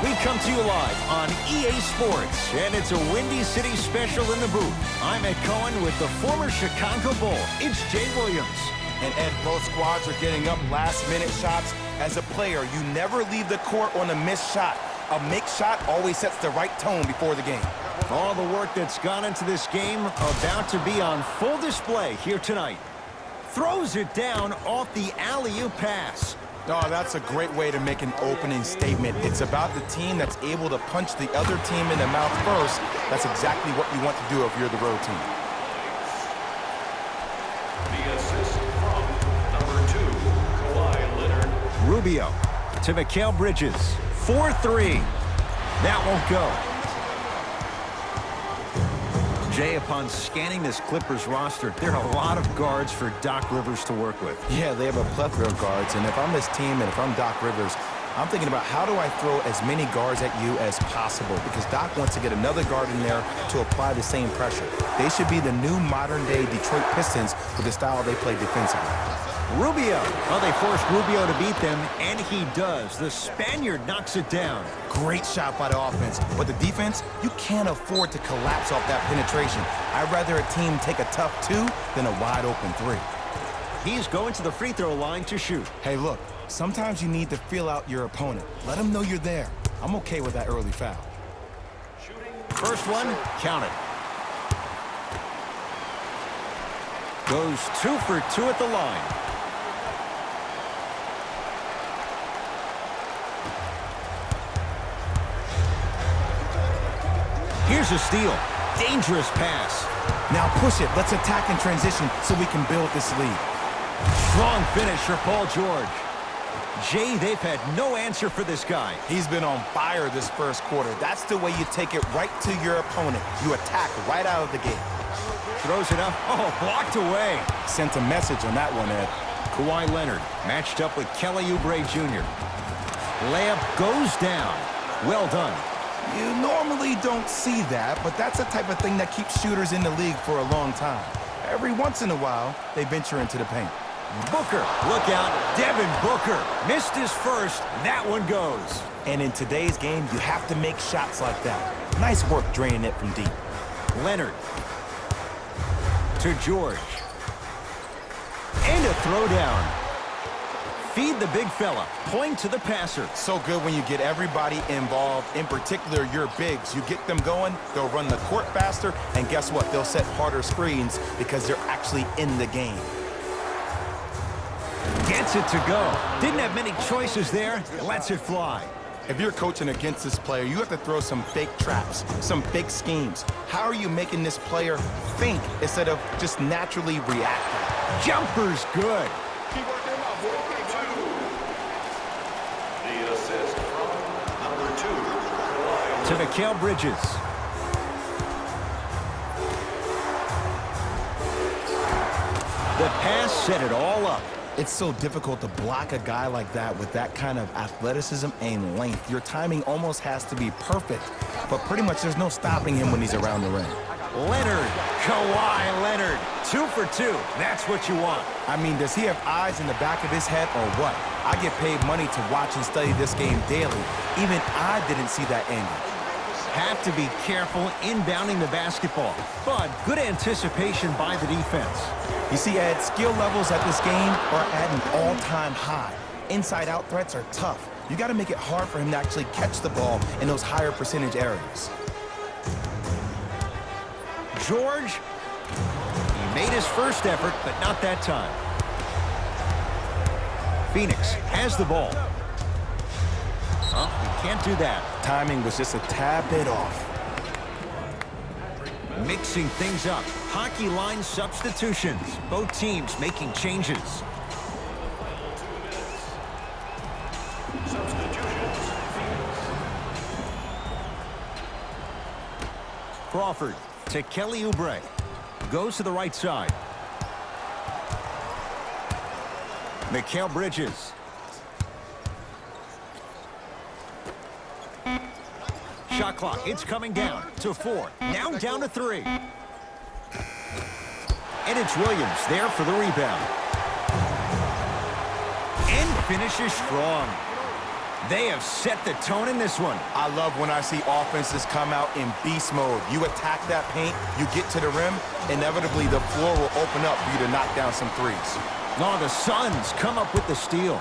We come to you live on EA Sports, and it's a Windy City special in the booth. I'm Ed Cohen with the former Chicago Bull. It's Jay Williams. And Ed, both squads are getting up last-minute shots. As a player, you never leave the court on a missed shot. A make shot always sets the right tone before the game. All the work that's gone into this game about to be on full display here tonight. Throws it down off the alley-oop pass. Oh, that's a great way to make an opening statement. It's about the team that's able to punch the other team in the mouth first. That's exactly what you want to do if you're the road team. The assist from number 2, Kawhi Leonard. Rubio to Mikal Bridges. 4-3. That won't go. Jay, upon scanning this Clippers roster, there are a lot of guards for Doc Rivers to work with. Yeah, they have a plethora of guards, and if I'm this team and if I'm Doc Rivers, I'm thinking about how do I throw as many guards at you as possible, because Doc wants to get another guard in there to apply the same pressure. They should be the new modern-day Detroit Pistons with the style they play defensively. Rubio. Well, they forced Rubio to beat them, and he does. The Spaniard knocks it down. Great shot by the offense, but the defense, you can't afford to collapse off that penetration. I'd rather a team take a tough 2 than a wide-open 3. He's going to the free throw line to shoot. Hey, look, sometimes you need to feel out your opponent. Let them know you're there. I'm okay with that early foul. First one, count it. Goes 2 for 2 at the line. Here's a steal. Dangerous pass. Now push it. Let's attack in transition so we can build this lead. Strong finish for Paul George. Jay, they've had no answer for this guy. He's been on fire this first quarter. That's the way you take it right to your opponent. You attack right out of the gate. Throws it up. Oh, blocked away. Sent a message on that one, Ed. Kawhi Leonard matched up with Kelly Oubre Jr. Layup goes down. Well done. You normally don't see that, but that's the type of thing that keeps shooters in the league for a long time. Every once in a while, they venture into the paint. Booker, look out. Devin Booker missed his first. That one goes. And in today's game, you have to make shots like that. Nice work draining it from deep. Leonard to George. And a throwdown. Feed the big fella. Point to the passer. So good when you get everybody involved, in particular your bigs. You get them going, they'll run the court faster, and guess what? They'll set harder screens because they're actually in the game. Gets it to go. Didn't have many choices there. Lets it fly. If you're coaching against this player, you have to throw some fake traps, some fake schemes. How are you making this player think instead of just naturally reacting? Jumper's good. The assist from number 2, Kawhi To Leonard. Mikal Bridges. The pass set it all up. It's so difficult to block a guy like that with that kind of athleticism and length. Your timing almost has to be perfect, but pretty much there's no stopping him when he's around the rim. Leonard, Kawhi Leonard, 2 for 2. That's what you want. I mean, does he have eyes in the back of his head or what? I get paid money to watch and study this game daily. Even I didn't see that angle. Have to be careful inbounding the basketball, but good anticipation by the defense. You see, Ed, skill levels at this game are at an all-time high. Inside-out threats are tough. You got to make it hard for him to actually catch the ball in those higher percentage areas. George, he made his first effort, but not that time. Phoenix has the ball. Oh, he can't do that. Timing was just a tad bit off. Mixing things up. Hockey line substitutions. Both teams making changes. Crawford to Kelly Oubre. Goes to the right side. Mikal Bridges. Shot clock, it's coming down to 4. Now down to 3. And it's Williams there for the rebound. And finishes strong. They have set the tone in this one. I love when I see offenses come out in beast mode. You attack that paint, you get to the rim, inevitably the floor will open up for you to knock down some threes. Oh, the Suns come up with the steal.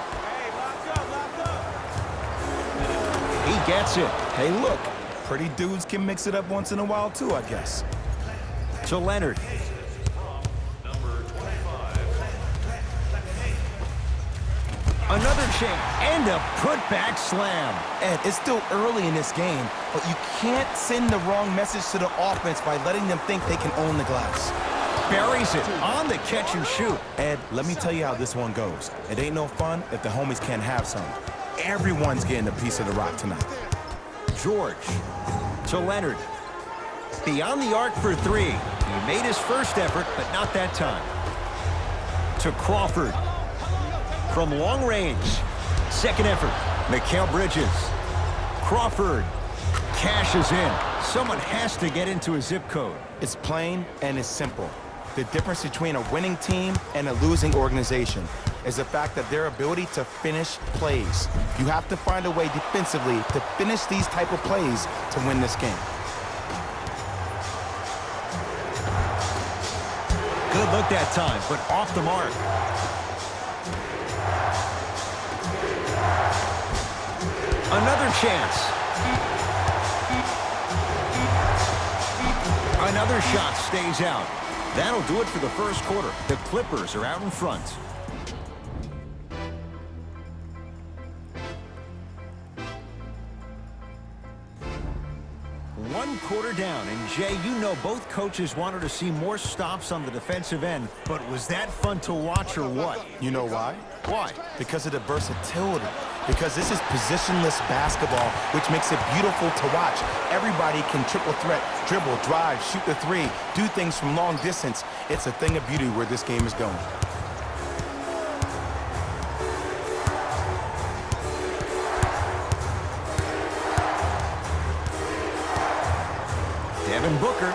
He gets it. Hey, look, pretty dudes can mix it up once in a while too, I guess. To Leonard. Another chance and a putback slam. And it's still early in this game, but you can't send the wrong message to the offense by letting them think they can own the glass. Buries it on the catch and shoot. Ed, let me tell you how this one goes. It ain't no fun if the homies can't have some. Everyone's getting a piece of the rock tonight. George to Leonard. Beyond the arc for three. He made his first effort, but not that time. To Crawford. From long range. Second effort. Mikal Bridges. Crawford cashes in. Someone has to get into a zip code. It's plain and it's simple. The difference between a winning team and a losing organization is the fact that their ability to finish plays. You have to find a way defensively to finish these type of plays to win this game. Good look that time, but off the mark. Another chance. Another shot stays out. That'll do it for the first quarter. The Clippers are out in front. One quarter down, and Jay, you know both coaches wanted to see more stops on the defensive end, but was that fun to watch or what? You know why? Why? Because of the versatility. Because this is positionless basketball, which makes it beautiful to watch. Everybody can triple threat, dribble, drive, shoot the three, do things from long distance. It's a thing of beauty where this game is going. Devin Booker.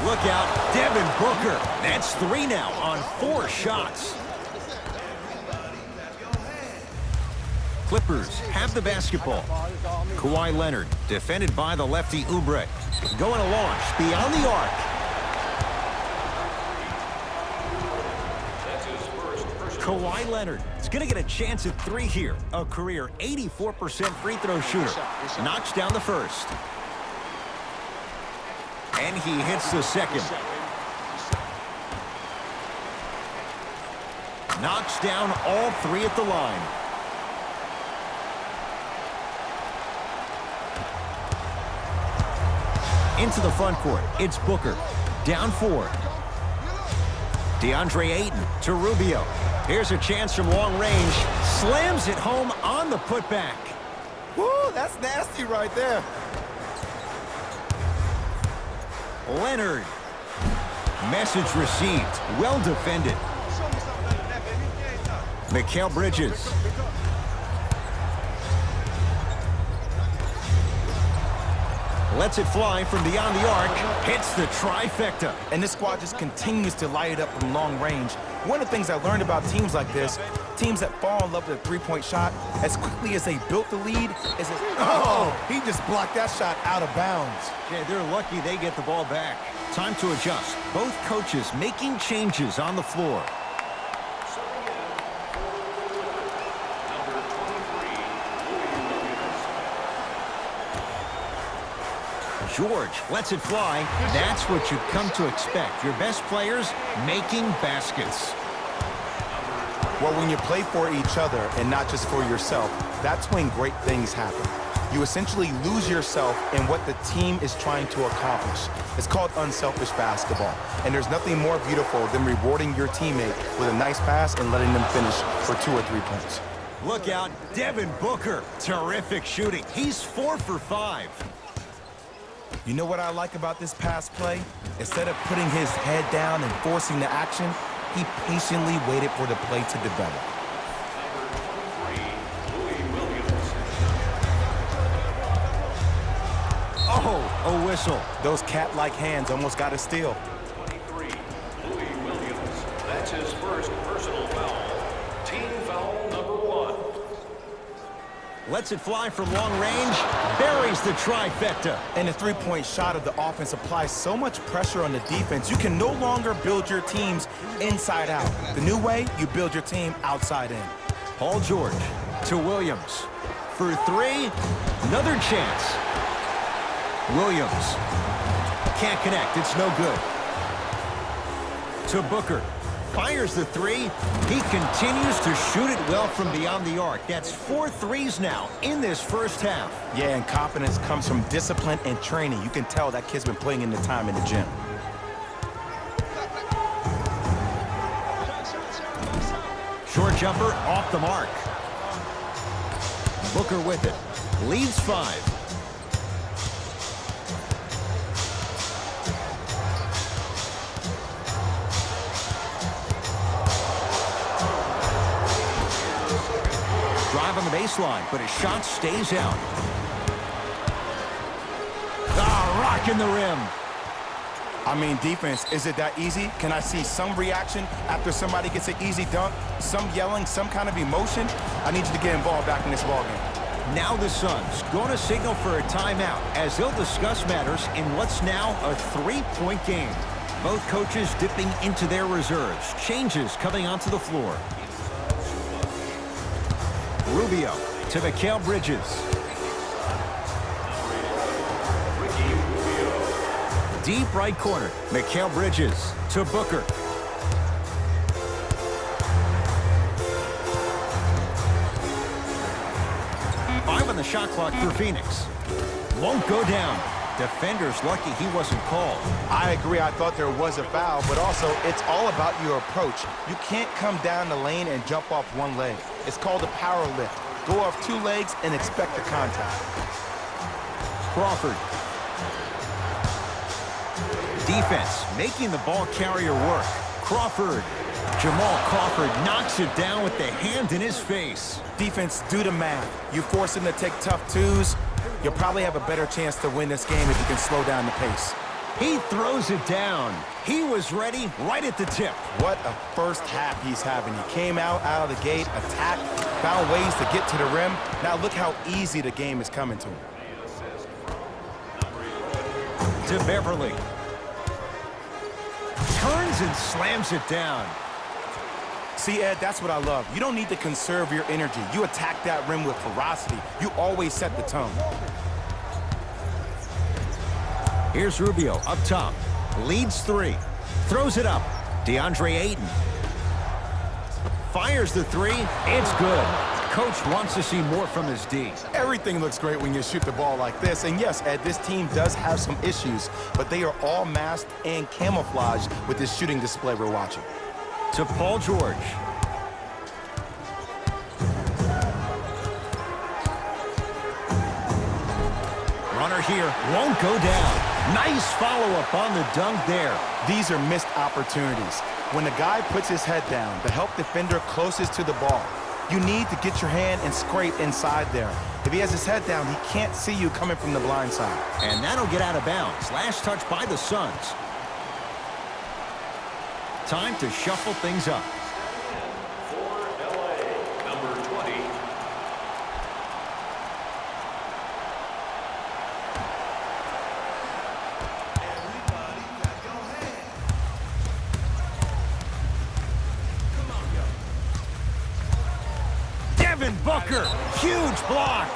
Look out, Devin Booker. That's three now on 4 shots. Clippers have the basketball. Kawhi Leonard, defended by the lefty Oubre. Going to launch beyond the arc. Kawhi Leonard is going to get a chance at 3 here. A career 84% free throw shooter. Knocks down the first. And he hits the second. Knocks down all 3 at the line. Into the front court, it's Booker. Down 4. DeAndre Ayton to Rubio. Here's a chance from long range. Slams it home on the putback. Woo, that's nasty right there. Leonard. Message received. Well defended. Mikal Bridges. Lets it fly from beyond the arc. Hits the trifecta. And this squad just continues to light it up from long range. One of the things I learned about teams like this, teams that fall in love with a three-point shot, as quickly as they built the lead, he just blocked that shot out of bounds. Yeah, they're lucky they get the ball back. Time to adjust. Both coaches making changes on the floor. George lets it fly. That's what you've come to expect. Your best players making baskets. Well, when you play for each other and not just for yourself, that's when great things happen. You essentially lose yourself in what the team is trying to accomplish. It's called unselfish basketball. And there's nothing more beautiful than rewarding your teammate with a nice pass and letting them finish for 2 or 3 points. Look out, Devin Booker. Terrific shooting. He's 4 for 5. You know what I like about this pass play? Instead of putting his head down and forcing the action, he patiently waited for the play to develop. Oh, a whistle. Those cat-like hands almost got a steal. 23, Louis Williams. That's his first personal foul. Team foul number 1. Lets it fly from long range. Buries the trifecta. And the three-point shot of the offense applies so much pressure on the defense, you can no longer build your teams inside out. The new way, you build your team outside in. Paul George to Williams. For three, another chance. Williams can't connect, it's no good. To Booker, fires the three. He continues to shoot it well from beyond the arc. That's 4 threes now in this first half. Yeah, and confidence comes from discipline and training. You can tell that kid's been putting in the time in the gym. Short jumper off the mark. Booker with it. Leads 5. Drive on the baseline, but his shot stays out. Ah, rocking the rim. I mean, defense, is it that easy? Can I see some reaction after somebody gets an easy dunk? Some yelling, some kind of emotion? I need you to get involved back in this ballgame. Now the Suns going to signal for a timeout as they'll discuss matters in what's now a 3-point game. Both coaches dipping into their reserves. Changes coming onto the floor. Rubio to Mikal Bridges. Deep right corner. Mikal Bridges to Booker. Five on the shot clock for Phoenix. Won't go down. Defender's lucky he wasn't called. I agree. I thought there was a foul, but also it's all about your approach. You can't come down the lane and jump off one leg. It's called a power lift. Go off 2 legs and expect the contact. Crawford. Defense making the ball carrier work. Crawford. Jamal Crawford knocks it down with the hand in his face. Defense, do the math. You force him to take tough twos, you'll probably have a better chance to win this game if you can slow down the pace. He throws it down. He was ready right at the tip. What a first half he's having. He came out of the gate, attacked, found ways to get to the rim. Now look how easy the game is coming to him. To Beverly. Turns and slams it down. See, Ed, that's what I love. You don't need to conserve your energy. You attack that rim with ferocity. You always set the tone. Here's Rubio up top. Leads 3. Throws it up. DeAndre Ayton. Fires the 3. It's good. Coach wants to see more from his D. Everything looks great when you shoot the ball like this. And yes, Ed, this team does have some issues, but they are all masked and camouflaged with this shooting display we're watching. To Paul George. Runner here. Won't go down. Nice follow-up on the dunk there. These are missed opportunities. When the guy puts his head down, the help defender closest to the ball, you need to get your hand and scrape inside there. If he has his head down, he can't see you coming from the blind side. And that'll get out of bounds. Last touch by the Suns. Time to shuffle things up. For LA, number 20. Devin Booker, huge block.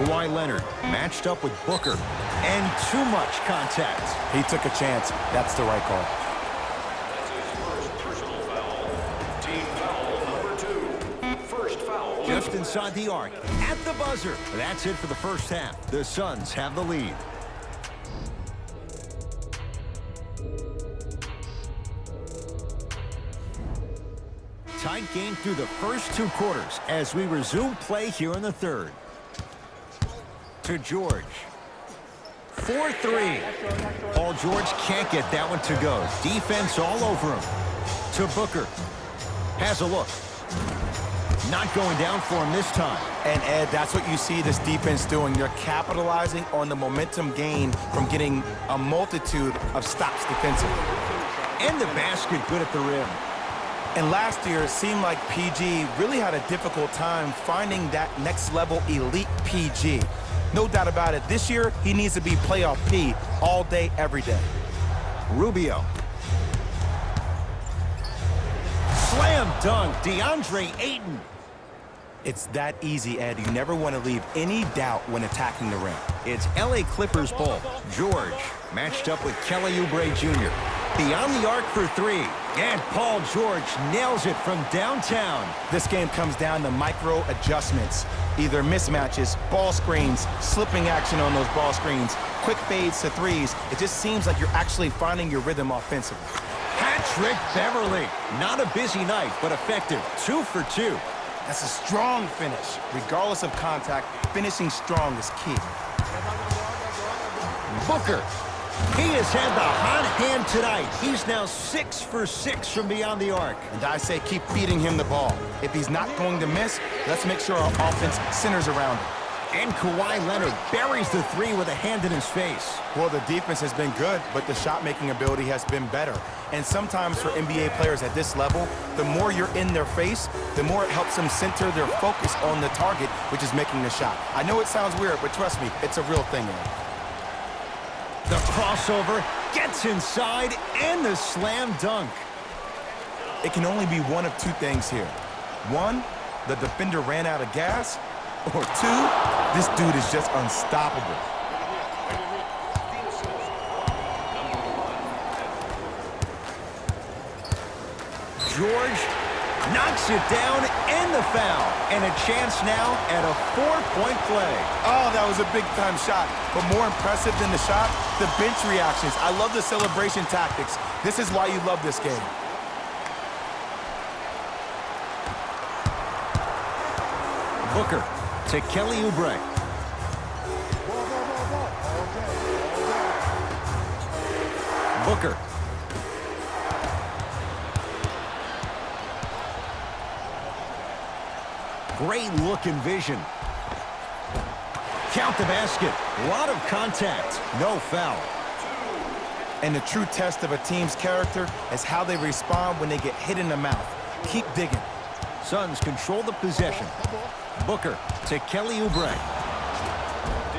Kawhi Leonard matched up with Booker, and too much contact. He took a chance. That's the right call. That's his first personal foul. Team foul number 2. First foul. Just inside the arc, at the buzzer. That's it for the first half. The Suns have the lead. Tight game through the first 2 quarters as we resume play here in the third. To George. 4-3. Paul George can't get that one to go. Defense all over him. To Booker. Has a look. Not going down for him this time. And Ed, that's what you see this defense doing. They're capitalizing on the momentum gain from getting a multitude of stops defensively. And the basket good at the rim. And last year, it seemed like PG really had a difficult time finding that next level elite PG. No doubt about it, this year, he needs to be playoff P all day, every day. Rubio. Slam dunk, DeAndre Ayton. It's that easy, Ed. You never want to leave any doubt when attacking the rim. It's LA Clippers ball. George matched up with Kelly Oubre Jr. Beyond the arc for three. And Paul George nails it from downtown. This game comes down to micro adjustments. Either mismatches, ball screens, slipping action on those ball screens, quick fades to threes. It just seems like you're actually finding your rhythm offensively. Patrick Beverly. Not a busy night, but effective. 2 for 2. That's a strong finish. Regardless of contact, finishing strong is key. Booker. He has had the hot hand tonight. He's now 6 for 6 from beyond the arc. And I say keep feeding him the ball. If he's not going to miss, let's make sure our offense centers around him. And Kawhi Leonard buries the three with a hand in his face. Well, the defense has been good, but the shot-making ability has been better. And sometimes for NBA players at this level, the more you're in their face, the more it helps them center their focus on the target, which is making the shot. I know it sounds weird, but trust me, it's a real thing, Ed. The crossover gets inside and the slam dunk. It can only be one of two things here. One, the defender ran out of gas, or two, this dude is just unstoppable. George knocks it down and the foul. And a chance now at a 4-point play. Oh, that was a big-time shot. But more impressive than the shot, the bench reactions. I love the celebration tactics. This is why you love this game. Booker to Kelly Oubre. Booker. Great look and vision. Count the basket. A lot of contact. No foul. And the true test of a team's character is how they respond when they get hit in the mouth. Keep digging. Suns control the possession. Booker to Kelly Oubre.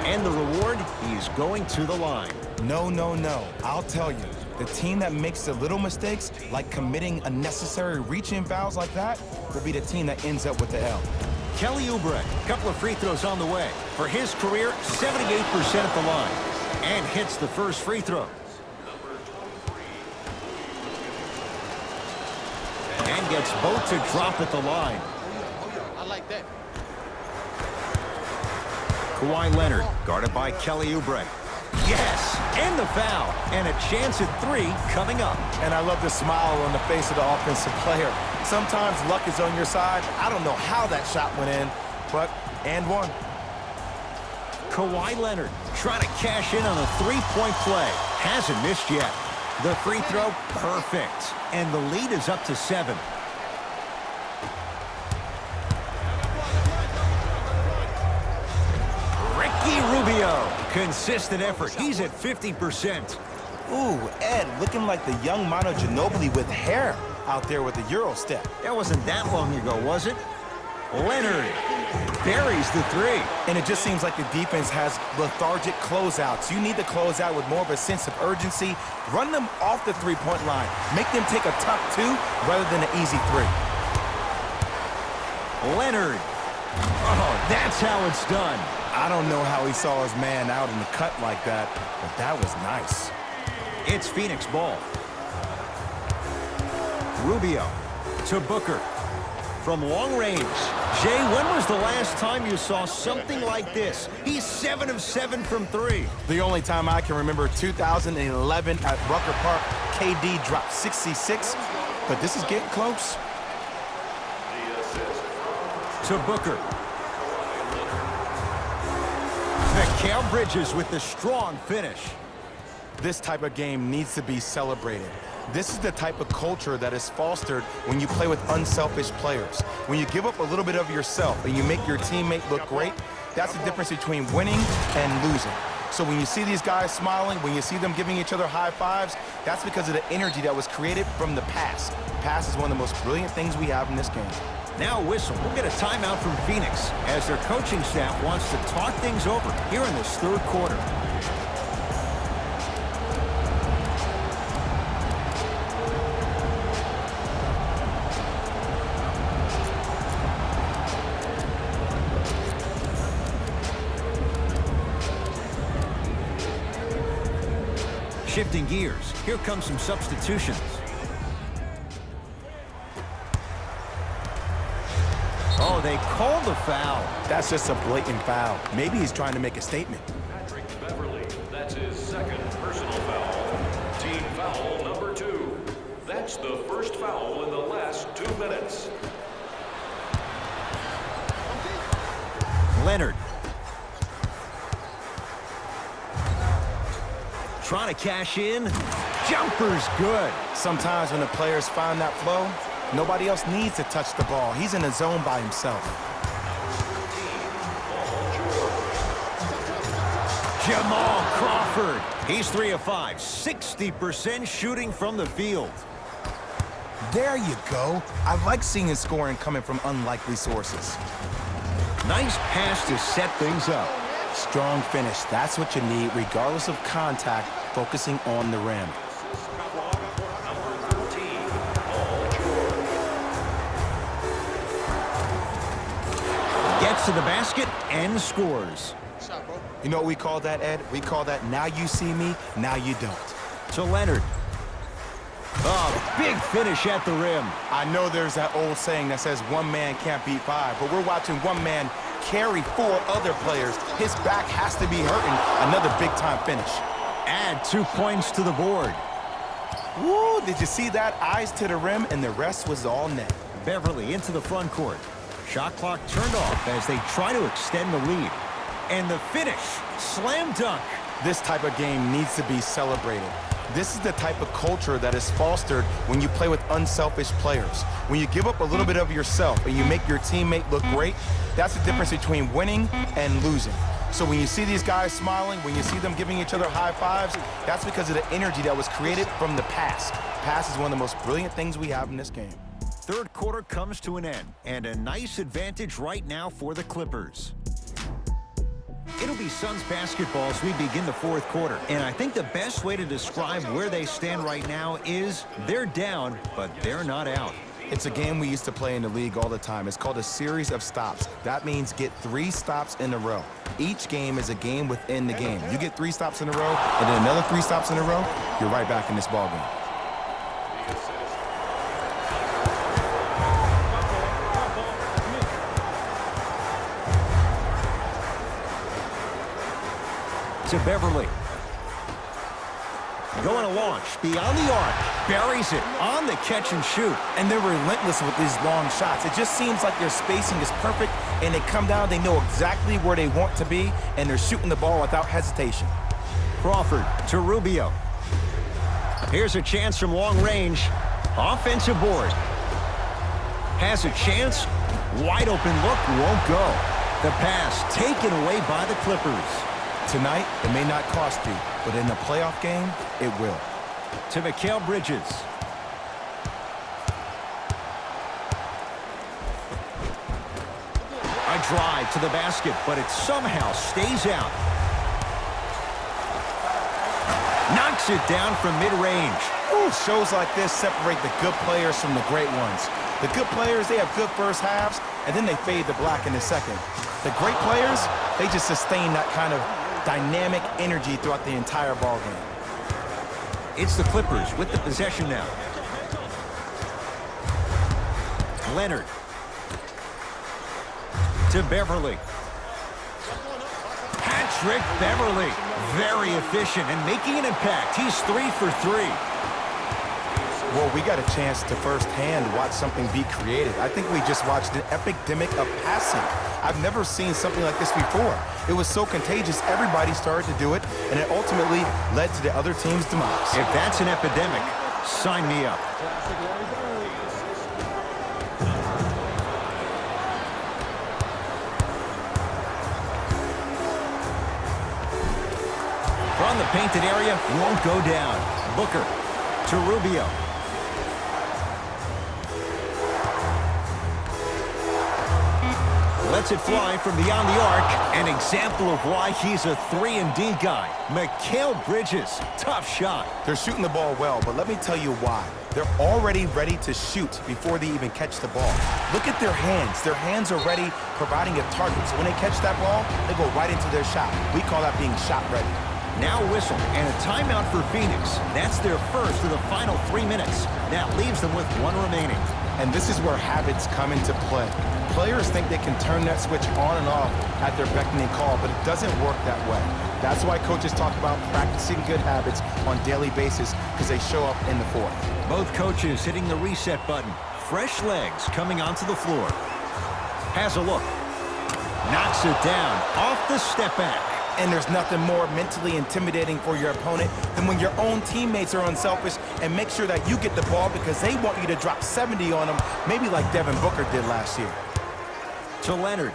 And the reward, he's going to the line. No, no, no. I'll tell you, the team that makes the little mistakes, like committing unnecessary reach-in fouls like that, will be the team that ends up with the L. Kelly Oubre, a couple of free throws on the way. For his career, 78% at the line. And hits the first free throw. And gets both to drop at the line. I like that. Kawhi Leonard, guarded by Kelly Oubre. Yes, and the foul. And a chance at three coming up. And I love the smile on the face of the offensive player. Sometimes luck is on your side. I don't know how that shot went in, but and one. Kawhi Leonard trying to cash in on a three-point play. Hasn't missed yet. The free throw, perfect. And the lead is up to 7. Ricky Rubio. Consistent effort. He's at 50%. Ooh, Ed, looking like the young Manu Ginobili with hair out there with the Euro step. That wasn't that long ago, was it? Leonard buries the three. And it just seems like the defense has lethargic closeouts. You need to close out with more of a sense of urgency. Run them off the three-point line. Make them take a tough 2 rather than an easy 3. Leonard. Oh, that's how it's done. I don't know how he saw his man out in the cut like that, but that was nice. It's Phoenix ball. Rubio to Booker. From long range. Jay, when was the last time you saw something like this? He's 7 of 7 from 3. The only time I can remember, 2011 at Rucker Park, KD dropped 66, but this is getting close. To Booker. Mikal Bridges with the strong finish. This type of game needs to be celebrated. This is the type of culture that is fostered when you play with unselfish players. When you give up a little bit of yourself and you make your teammate look great, that's the difference between winning and losing. So when you see these guys smiling, when you see them giving each other high fives, that's because of the energy that was created from the pass. Pass is one of the most brilliant things we have in this game. Now a whistle. We'll get a timeout from Phoenix as their coaching staff wants to talk things over here in this third quarter. Shifting gears, here come some substitutions. Oh, they called the foul. That's just a blatant foul. Maybe he's trying to make a statement. Patrick Beverly, that's his second personal foul. Team foul number 2. That's the first foul in the last 2 minutes. Leonard. Trying to cash in. Jumper's good. Sometimes when the players find that flow, nobody else needs to touch the ball. He's in a zone by himself. Jamal Crawford. He's 3 of 5. 60% shooting from the field. There you go. I like seeing scoring coming from unlikely sources. Nice pass to set things up. Strong finish. That's what you need, regardless of contact, focusing on the rim. Gets to the basket and scores. Shot, bro. You know what we call that, Ed? We call that now you see me, now you don't. To Leonard. Oh, big finish at the rim. I know there's that old saying that says one man can't beat 5, but we're watching one man carry 4 other players. His back has to be hurting. Another big-time finish. Add 2 points to the board. Woo, did you see that? Eyes to the rim, and the rest was all net. Beverly into the front court. Shot clock turned off as they try to extend the lead. And the finish, slam dunk. This type of game needs to be celebrated. This is the type of culture that is fostered when you play with unselfish players. When you give up a little bit of yourself and you make your teammate look great, that's the difference between winning and losing. So when you see these guys smiling, when you see them giving each other high fives, that's because of the energy that was created from the pass. Pass is one of the most brilliant things we have in this game. Third quarter comes to an end, and a nice advantage right now for the Clippers. It'll be Suns basketball as we begin the fourth quarter, and I think the best way to describe where they stand right now is they're down, but they're not out. It's a game we used to play in the league all the time. It's called a series of stops. That means get 3 stops in a row. Each game is a game within the game. You get 3 stops in a row, and then another 3 stops in a row, you're right back in this ball game. To Beverly. Going to launch, beyond the arc, buries it on the catch and shoot. And they're relentless with these long shots. It just seems like their spacing is perfect, and they come down, they know exactly where they want to be, and they're shooting the ball without hesitation. Crawford to Rubio. Here's a chance from long range. Offensive board. Has a chance. Wide open look, won't go. The pass taken away by the Clippers. Tonight, it may not cost you, but in the playoff game, it will. To Mikal Bridges. A drive to the basket, but it somehow stays out. Knocks it down from mid-range. Shows like this separate the good players from the great ones. The good players, they have good first halves, and then they fade to black in the second. The great players, they just sustain that kind of dynamic energy throughout the entire ball game. It's the Clippers with the possession now. Leonard. To Beverly. Patrick Beverly. Very efficient and making an impact. He's 3 for 3. Well, we got a chance to firsthand watch something be created. I think we just watched an epidemic of passing. I've never seen something like this before. It was so contagious, everybody started to do it, and it ultimately led to the other team's demise. If that's an epidemic, sign me up. From the painted area, won't go down. Booker to Rubio. Lets it fly from beyond the arc. An example of why he's a 3-and-D guy. Mikal Bridges, tough shot. They're shooting the ball well, but let me tell you why. They're already ready to shoot before they even catch the ball. Look at their hands. Their hands are ready, providing a target. So when they catch that ball, they go right into their shot. We call that being shot ready. Now whistle and a timeout for Phoenix. That's their first of the final 3 minutes. That leaves them with 1 remaining. And this is where habits come into play. Players think they can turn that switch on and off at their beckoning call, but it doesn't work that way. That's why coaches talk about practicing good habits on a daily basis, because they show up in the fourth. Both coaches hitting the reset button. Fresh legs coming onto the floor. Has a look. Knocks it down off the step back. And there's nothing more mentally intimidating for your opponent than when your own teammates are unselfish and make sure that you get the ball because they want you to drop 70 on them, maybe like Devin Booker did last year. To Leonard.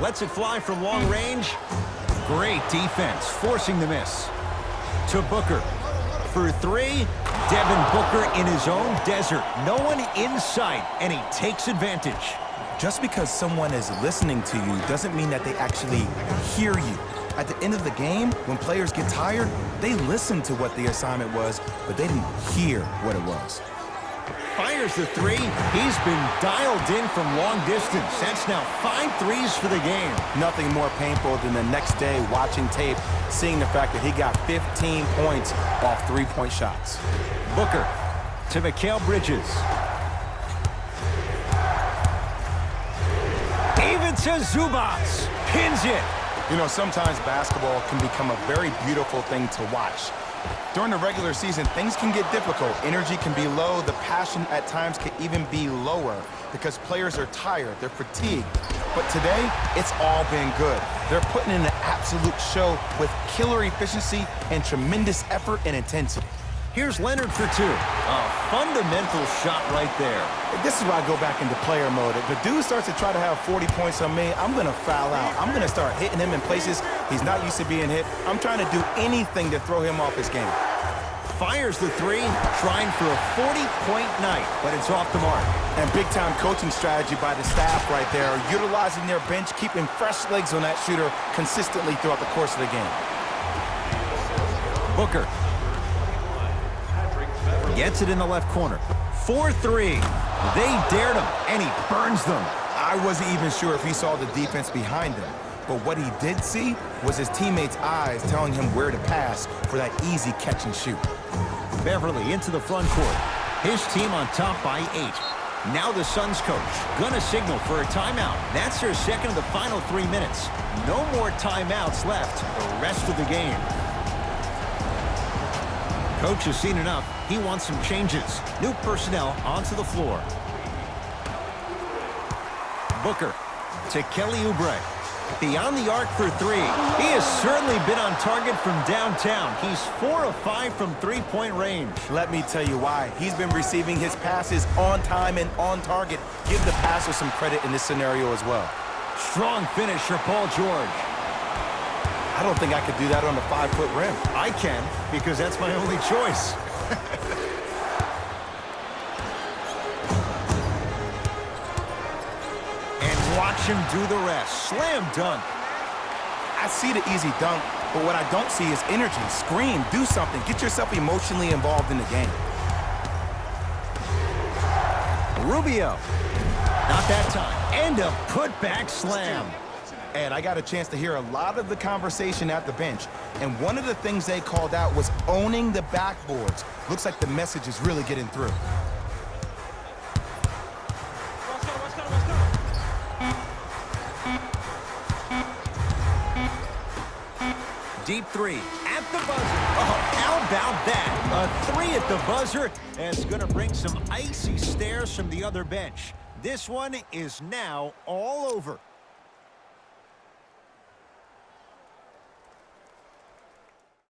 Lets it fly from long range. Great defense, forcing the miss. To Booker. For 3, Devin Booker in his own desert. No one in sight, and he takes advantage. Just because someone is listening to you doesn't mean that they actually hear you. At the end of the game, when players get tired, they listen to what the assignment was, but they didn't hear what it was. Fires the 3. He's been dialed in from long distance. That's now 5 threes for the game. Nothing more painful than the next day watching tape, seeing the fact that he got 15 points off 3-point shots. Booker to Mikal Bridges. Even to Zubats. Pins it. You know, sometimes basketball can become a very beautiful thing to watch. During the regular season, things can get difficult. Energy can be low. The passion at times can even be lower because players are tired. They're fatigued. But today, it's all been good. They're putting in an absolute show with killer efficiency and tremendous effort and intensity. Here's Leonard for 2. A fundamental shot right there. This is where I go back into player mode. If the dude starts to try to have 40 points on me, I'm going to foul out. I'm going to start hitting him in places he's not used to being hit. I'm trying to do anything to throw him off his game. Fires the 3, trying for a 40-point night, but it's off the mark. And big-time coaching strategy by the staff right there, utilizing their bench, keeping fresh legs on that shooter consistently throughout the course of the game. Booker. Gets it in the left corner. 4-3. They dared him, and he burns them. I wasn't even sure if he saw the defense behind him. But what he did see was his teammates' eyes telling him where to pass for that easy catch and shoot. Beverly into the front court. His team on top by 8. Now the Suns coach gonna signal for a timeout. That's their second of the final 3 minutes. No more timeouts left the rest of the game. Coach has seen enough. He wants some changes. New personnel onto the floor. Booker to Kelly Oubre. Beyond the arc for 3. He has certainly been on target from downtown. He's 4 of 5 from 3-point range. Let me tell you why. He's been receiving his passes on time and on target. Give the passer some credit in this scenario as well. Strong finish for Paul George. I don't think I could do that on the 5-foot rim. I can, because that's my only choice. And watch him do the rest. Slam dunk. I see the easy dunk, but what I don't see is energy. Scream, do something. Get yourself emotionally involved in the game. Rubio. Not that time. And a putback slam. And I got a chance to hear a lot of the conversation at the bench. And one of the things they called out was owning the backboards. Looks like the message is really getting through. Deep three at the buzzer. Oh, how about that? A three at the buzzer. That's going to bring some icy stares from the other bench. This one is now all over.